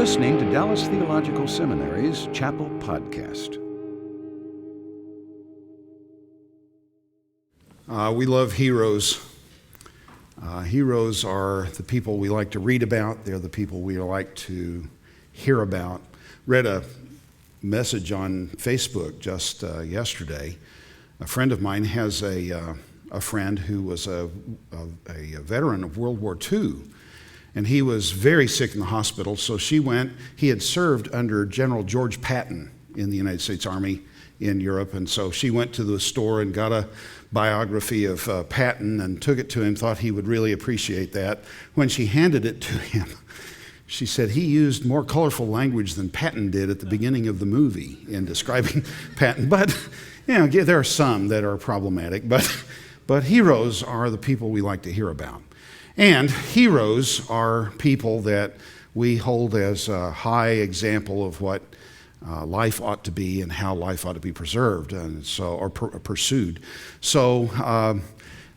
listening to Dallas Theological Seminary's Chapel Podcast. We love heroes. Heroes are the people we like to read about. They're the people we like to hear about. Read a message on Facebook just yesterday. A friend of mine has a friend who was a veteran of World War II, and he was very sick in the hospital, so she went. He had served under General George Patton in the United States Army in Europe, and so she went to the store and got a biography of Patton and took it to him, thought he would really appreciate that. When she handed it to him, she said he used more colorful language than Patton did at the beginning of the movie in describing Patton. But there are some that are problematic, but heroes are the people we like to hear about. And heroes are people that we hold as a high example of what life ought to be and how life ought to be preserved or pursued. So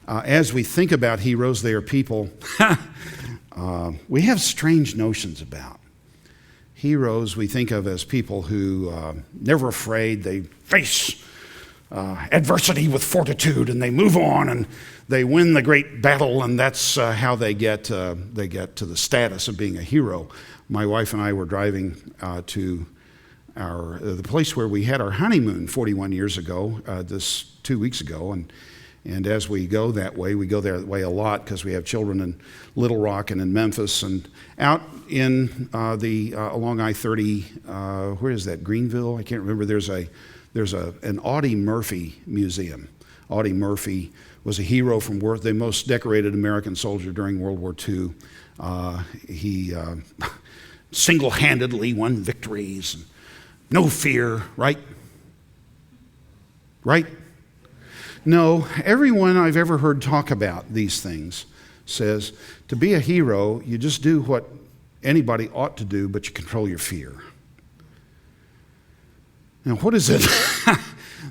as we think about heroes, they are people we have strange notions about. Heroes we think of as people who never afraid. They face adversity with fortitude, and they move on, and they win the great battle, and that's how they get to the status of being a hero. My wife and I were driving to the place where we had our honeymoon 41 years ago, this 2 weeks ago, and as we go that way, we go that way a lot because we have children in Little Rock and in Memphis, and out in along I-30, where is that, Greenville? I can't remember. There's an Audie Murphy museum. Audie Murphy was a hero from the most decorated American soldier during World War II. He single-handedly won victories. No fear, right? Right? No, everyone I've ever heard talk about these things says to be a hero, you just do what anybody ought to do, but you control your fear. Now, what is it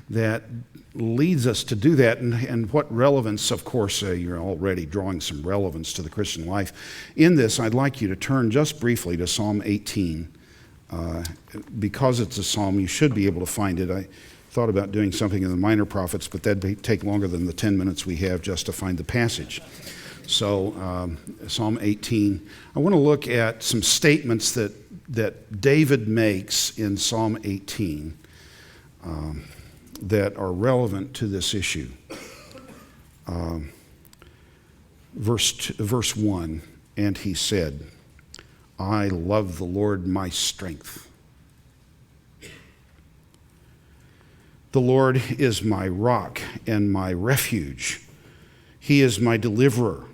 that leads us to do that, and what relevance? Of course, you're already drawing some relevance to the Christian life. In this, I'd like you to turn just briefly to Psalm 18. Because it's a psalm, you should be able to find it. I thought about doing something in the minor prophets, but that'd take longer than the 10 minutes we have just to find the passage. So, Psalm 18. I want to look at some statements that David makes in Psalm 18 that are relevant to this issue. Verse 1, and he said, I love the Lord my strength. The Lord is my rock and my refuge. He is my deliverer.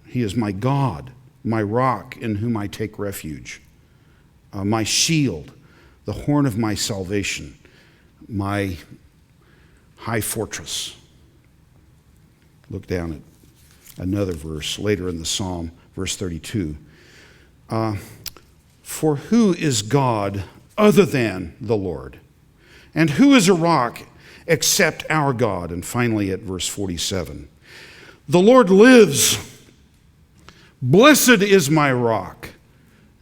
He is my God, my rock in whom I take refuge. My shield, the horn of my salvation, my high fortress. Look down at another verse later in the psalm, verse 32. For who is God other than the Lord? And who is a rock except our God? And finally at verse 47, the Lord lives. Blessed is my rock,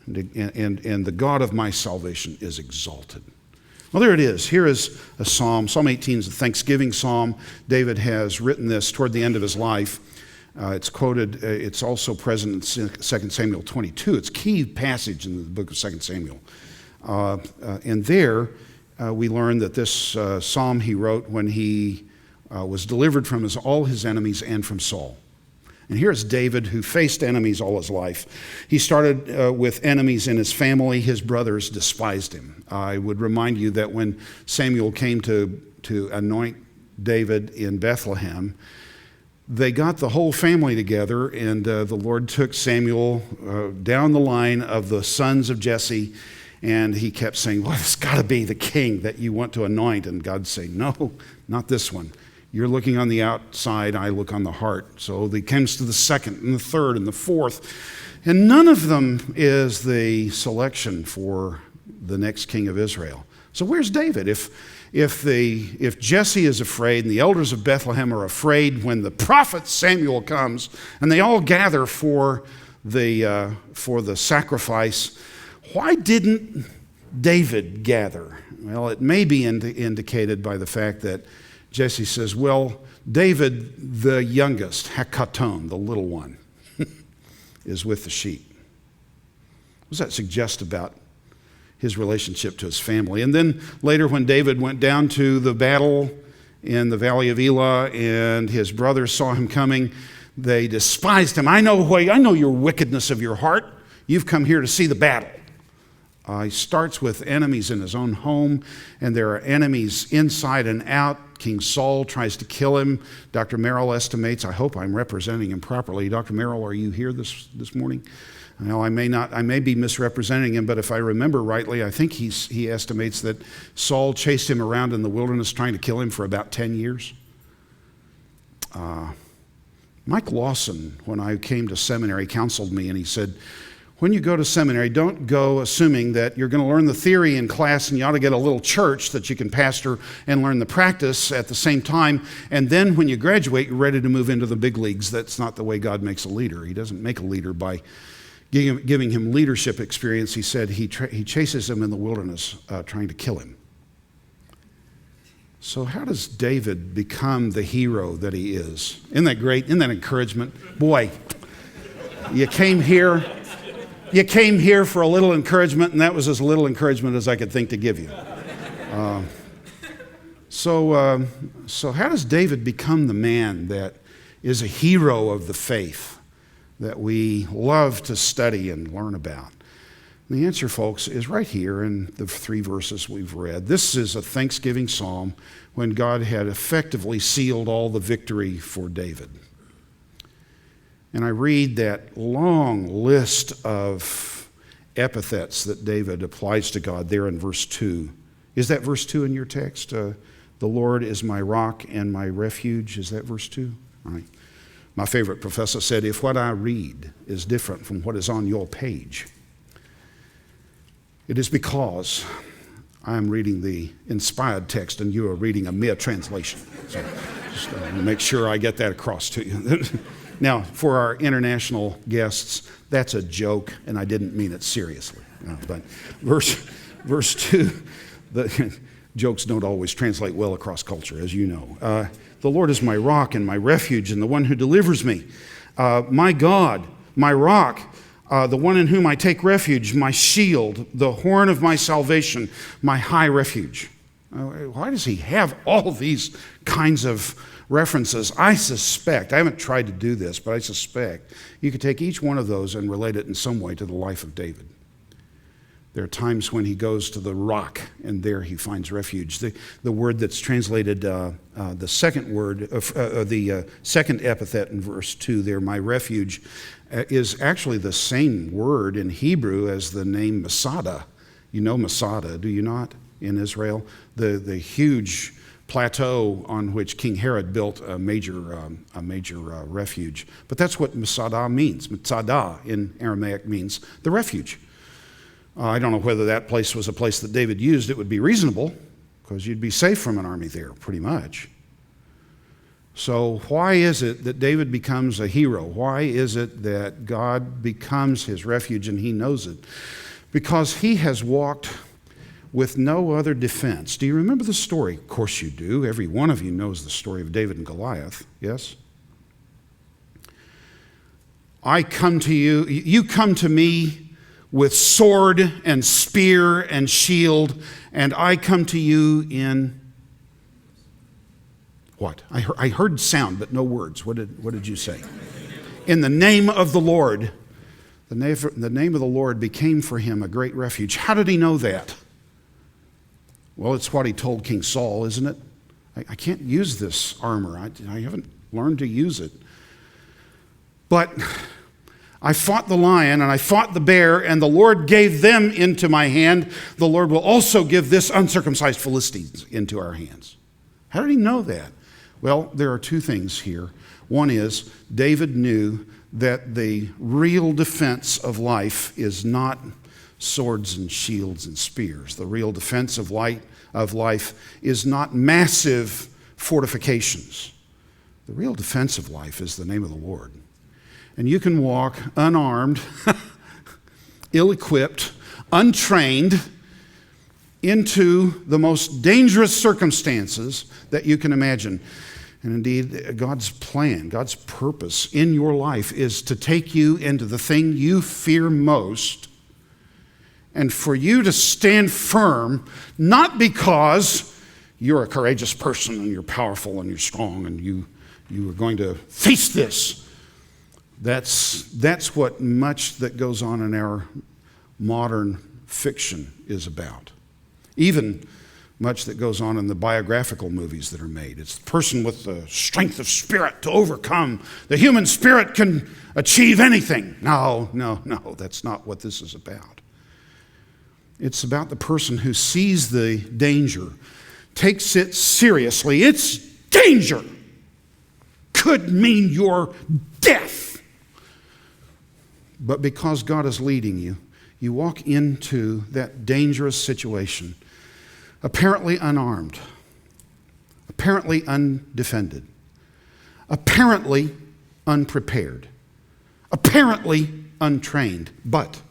and the God of my salvation is exalted. Well, there it is. Here is a psalm. Psalm 18 is a thanksgiving psalm. David has written this toward the end of his life. It's quoted, it's also present in 2 Samuel 22. It's a key passage in the book of 2 Samuel. And there we learn that this psalm he wrote when he was delivered from all his enemies and from Saul. And here's David, who faced enemies all his life. He started with enemies in his family. His brothers despised him. I would remind you that when Samuel came to anoint David in Bethlehem, they got the whole family together, and the Lord took Samuel down the line of the sons of Jesse, and he kept saying, well, it's got to be the king that you want to anoint. And God's saying, no, not this one. You're looking on the outside, I look on the heart. So he comes to the second and the third and the fourth, and none of them is the selection for the next king of Israel. So where's David? If Jesse is afraid and the elders of Bethlehem are afraid when the prophet Samuel comes and they all gather for the sacrifice, Why didn't David gather? Well, it may be indicated by the fact that Jesse says, well, David, the youngest, Hakaton, the little one, is with the sheep. What does that suggest about his relationship to his family? And then later when David went down to the battle in the valley of Elah and his brothers saw him coming, they despised him. I know your wickedness of your heart. You've come here to see the battle. He starts with enemies in his own home, and there are enemies inside and out. King Saul tries to kill him. Dr. Merrill estimates, I hope I'm representing him properly. Dr. Merrill, are you here this morning? Now, I may be misrepresenting him, but if I remember rightly, I think he estimates that Saul chased him around in the wilderness trying to kill him for about 10 years. Mike Lawson, when I came to seminary, counseled me, and he said, when you go to seminary, don't go assuming that you're going to learn the theory in class and you ought to get a little church that you can pastor and learn the practice at the same time, and then when you graduate, you're ready to move into the big leagues. That's not the way God makes a leader. He doesn't make a leader by giving him leadership experience. He said he chases him in the wilderness trying to kill him. So how does David become the hero that he is? Isn't that great? Isn't that encouragement? Boy, you came here for a little encouragement, and that was as little encouragement as I could think to give you. So how does David become the man that is a hero of the faith that we love to study and learn about? And the answer, folks, is right here in the 3 verses we've read. This is a thanksgiving psalm when God had effectively sealed all the victory for David. And I read that long list of epithets that David applies to God there in verse 2. Is that verse 2 in your text? The Lord is my rock and my refuge. Is that verse 2? All right. My favorite professor said, if what I read is different from what is on your page, it is because I am reading the inspired text and you are reading a mere translation. So just make sure I get that across to you. Now, for our international guests, that's a joke, and I didn't mean it seriously. But verse 2, the jokes don't always translate well across culture, as you know. The Lord is my rock and my refuge and the one who delivers me. My God, my rock, the one in whom I take refuge, my shield, the horn of my salvation, my high refuge. Why does he have all these kinds of references? I suspect, I haven't tried to do this, but I suspect you could take each one of those and relate it in some way to the life of David. There are times when he goes to the rock, and there he finds refuge. The word that's translated, the second word, the second epithet in verse 2 there, my refuge, is actually the same word in Hebrew as the name Masada. You know Masada, do you not, in Israel? The huge plateau on which King Herod built a major refuge. But that's what Masada means. Masada in Aramaic means the refuge. I don't know whether that place was a place that David used. It would be reasonable because you'd be safe from an army there, pretty much. So why is it that David becomes a hero? Why is it that God becomes his refuge and he knows it? Because he has walked with no other defense. Do you remember the story? Of course you do. Every one of you knows the story of David and Goliath, yes? I come to you, you come to me with sword and spear and shield, and I come to you in what? I heard sound, but no words. What did you say? In the name of the Lord. The name of the Lord became for him a great refuge. How did he know that? Well, it's what he told King Saul, isn't it? I can't use this armor. I haven't learned to use it. But I fought the lion and I fought the bear, and the Lord gave them into my hand. The Lord will also give this uncircumcised Philistine into our hands. How did he know that? Well, there are two things here. One is David knew that the real defense of life is not swords and shields and spears. The real defense of life is not massive fortifications. The real defense of life is the name of the Lord. And you can walk unarmed, ill-equipped, untrained, into the most dangerous circumstances that you can imagine. And indeed, God's plan, God's purpose in your life is to take you into the thing you fear most and for you to stand firm, not because you're a courageous person and you're powerful and you're strong and you are going to face this. That's what much that goes on in our modern fiction is about. Even much that goes on in the biographical movies that are made. It's the person with the strength of spirit to overcome. The human spirit can achieve anything. No, that's not what this is about. It's about the person who sees the danger, takes it seriously. It's danger. Could mean your death. But because God is leading you, you walk into that dangerous situation apparently unarmed, apparently undefended, apparently unprepared, apparently untrained, but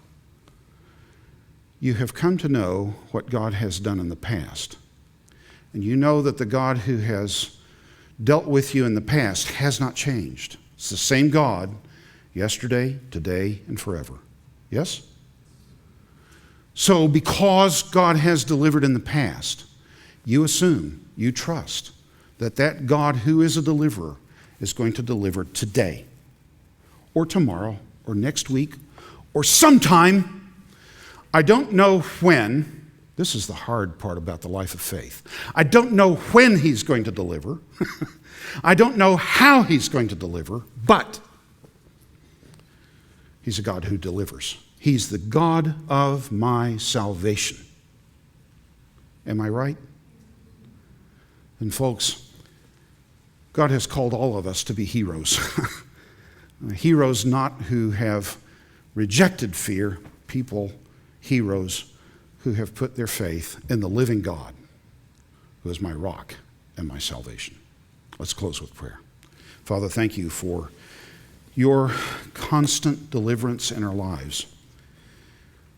you have come to know what God has done in the past. And you know that the God who has dealt with you in the past has not changed. It's the same God yesterday, today, and forever. Yes? So because God has delivered in the past, you assume, you trust that that God who is a deliverer is going to deliver today or tomorrow or next week or sometime. I don't know when. This is the hard part about the life of faith. I don't know when he's going to deliver. I don't know how he's going to deliver, but he's a God who delivers. He's the God of my salvation. Am I right? And folks, God has called all of us to be heroes. Heroes not who have rejected fear, heroes who have put their faith in the living God, who is my rock and my salvation. Let's close with prayer. Father, thank you for your constant deliverance in our lives.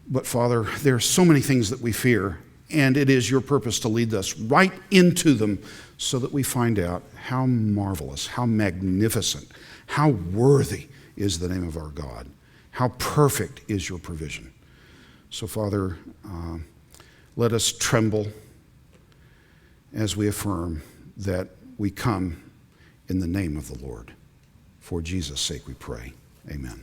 But Father, there are so many things that we fear, and it is your purpose to lead us right into them so that we find out how marvelous, how magnificent, how worthy is the name of our God, how perfect is your provision. So Father, let us tremble as we affirm that we come in the name of the Lord. For Jesus' sake we pray. Amen.